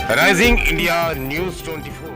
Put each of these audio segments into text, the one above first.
Rising India news 24।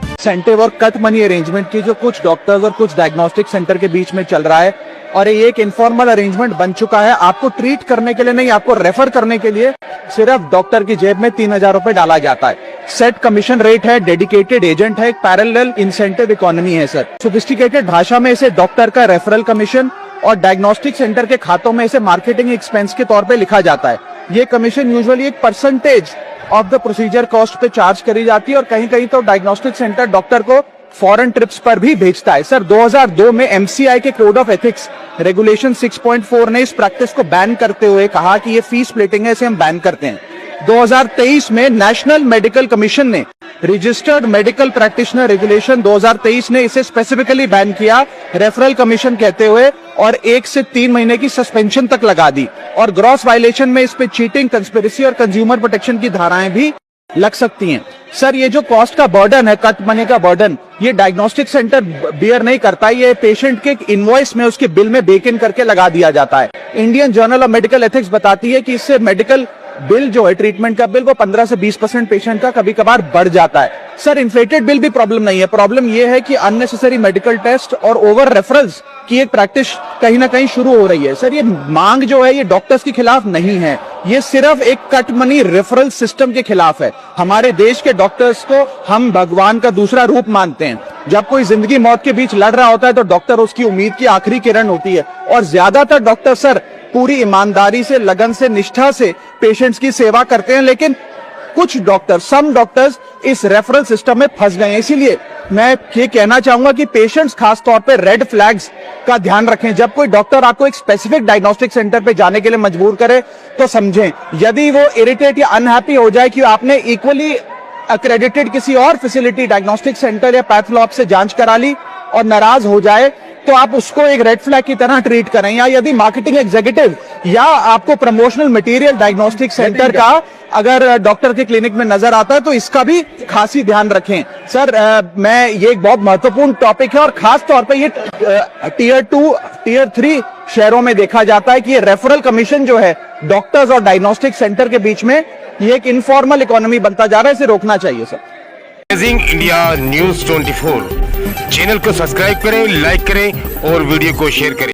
Incentive और cut money arrangement की जो कुछ डॉक्टर्स और कुछ डायग्नोस्टिक सेंटर के बीच में चल रहा है और ये एक इनफॉर्मल अरेंजमेंट बन चुका है। आपको ट्रीट करने के लिए नहीं, आपको रेफर करने के लिए सिर्फ डॉक्टर की जेब में 3,000 रुपए डाला जाता है। सेट कमीशन रेट है, डेडिकेटेड एजेंट है, एक पैरेलल इंसेंटिव इकोनॉमी है सर। सोफिस्टिकेटेड भाषा में इसे डॉक्टर का रेफरल कमीशन और डायग्नोस्टिक सेंटर के खातों में इसे मार्केटिंग एक्सपेंस के तौर पे लिखा जाता है। ये कमीशन यूजुअली एक percentage of the procedure cost पे चार्ज करी जाती है और कहीं कहीं तो डायग्नोस्टिक सेंटर डॉक्टर को फॉरेन ट्रिप्स पर भी भेजता है। सर 2002 में एमसीआई के कोड ऑफ एथिक्स रेगुलेशन 6.4 ने इस प्रैक्टिस को बैन करते हुए कहा कि ये फीस स्प्लिटिंग है, इसे हम बैन करते हैं। 2023 में नेशनल मेडिकल कमीशन ने रजिस्टर्ड मेडिकल प्रैक्टिशनर रेगुलेशन 2023 ने इसे स्पेसिफिकली बैन किया, रेफरल कमीशन कहते हुए, और 1 से 3 महीने की सस्पेंशन तक लगा दी। और ग्रॉस वायलेशन में इस पे चीटिंग, कंस्पिरेसी और कंज्यूमर प्रोटेक्शन की धाराएं भी लग सकती हैं। सर ये जो कॉस्ट का बर्डन है, कट मनी का बर्डन, ये डायग्नोस्टिक सेंटर बियर नहीं करता, ये पेशेंट के इनवॉइस में, उसके बिल में बेक इन करके लगा दिया जाता है। Indian journal of medical ethics बताती है कि इससे मेडिकल बिल जो है, ट्रीटमेंट का बिल, वो 15 से 20% पेशेंट का कभी कभार बढ़ जाता है। सर इन्फ्लेटेड बिल भी प्रॉब्लम नहीं है, प्रॉब्लम ये है कि अननेसेसरी मेडिकल टेस्ट और ओवर रेफरल्स की एक प्रैक्टिस कहीं ना कहीं शुरू हो रही है। सर ये मांग जो है ये डॉक्टर्स के खिलाफ नहीं है, ये सिर्फ एक कट मनी रेफरल सिस्टम के खिलाफ है। हमारे देश के डॉक्टर्स को हम भगवान का दूसरा रूप मानते हैं। जब कोई जिंदगी मौत के बीच लड़ रहा होता है तो डॉक्टर उसकी उम्मीद की आखिरी किरण होती है और ज्यादातर डॉक्टर सर पूरी ईमानदारी से, लगन से, निष्ठा से पेशेंट्स की सेवा करते हैं। लेकिन कुछ डॉक्टर, सम डॉक्टर्स इस रेफरल सिस्टम में फंस गए हैं। इसीलिए मैं ये कहना चाहूंगा कि पेशेंट्स खास तौर पे रेड फ्लैग्स का ध्यान रखें। जब कोई डॉक्टर आपको एक स्पेसिफिक डायग्नोस्टिक सेंटर पे जाने के लिए मजबूर करे तो समझें। यदि वो इरिटेट या अनहैप्पी हो जाए कि आपने इक्वली अक्रेडिटेड किसी और फैसिलिटी, डायग्नोस्टिक सेंटर या पैथोलॉब से जांच करा ली और नाराज हो जाए तो आप उसको एक रेड फ्लैग की तरह ट्रीट करें। या यदि मार्केटिंग एग्जीक्यूटिव या आपको प्रमोशनल मटेरियल डायग्नोस्टिक सेंटर का अगर डॉक्टर के क्लिनिक में नजर आता है तो इसका भी खासी ध्यान रखें। सर मैं ये एक बहुत महत्वपूर्ण टॉपिक है और खास तौर पे ये टीयर 2, टीयर 3 शहरों में देखा जाता है कि ये रेफरल कमीशन जो है डॉक्टर्स और डायग्नोस्टिक सेंटर के बीच में ये एक इनफॉर्मल इकोनॉमी बनता जा रहा है, इसे रोकना चाहिए sir. Rising India news 24 channel को सब्सक्राइब करें, लाइक करें और वीडियो को शेयर करें।